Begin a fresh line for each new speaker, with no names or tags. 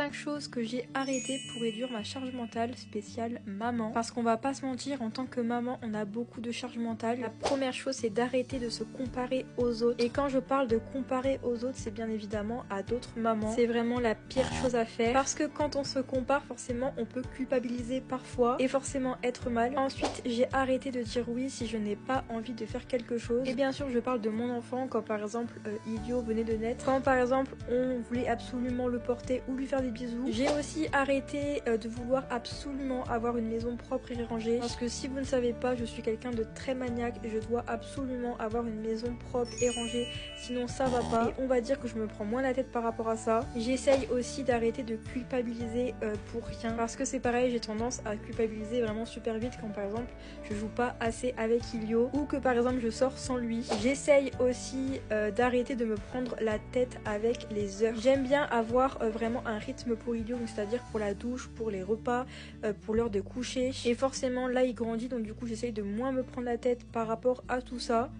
5 choses que j'ai arrêtées pour réduire ma charge mentale spéciale maman. Parce qu'on va pas se mentir, en tant que maman, on a beaucoup de charge mentale. La première chose, c'est d'arrêter de se comparer aux autres. Et quand je parle de comparer aux autres, c'est bien évidemment à d'autres mamans. C'est vraiment la pire chose à faire. Parce que quand on se compare, forcément, on peut culpabiliser parfois et forcément être mal. Ensuite, j'ai arrêté de dire oui si je n'ai pas envie de faire quelque chose. Et bien sûr, je parle de mon enfant quand par exemple Ilio venait de naître. Quand par exemple on voulait absolument le porter ou lui faire des bisous. J'ai aussi arrêté de vouloir absolument avoir une maison propre et rangée. Parce que si vous ne savez pas, je suis quelqu'un de très maniaque et je dois absolument avoir une maison propre et rangée. Sinon ça va pas. Et on va dire que je me prends moins la tête par rapport à ça. J'essaye aussi d'arrêter de culpabiliser pour rien. Parce que c'est pareil, j'ai tendance à culpabiliser vraiment super vite quand par exemple je joue pas assez avec Ilio ou que par exemple je sors sans lui. J'essaye aussi d'arrêter de me prendre la tête avec les heures. J'aime bien avoir vraiment un rythme pour Ilio, c'est-à-dire pour la douche, pour les repas, pour l'heure de coucher. Et forcément là il grandit, donc du coup j'essaye de moins me prendre la tête par rapport à tout ça.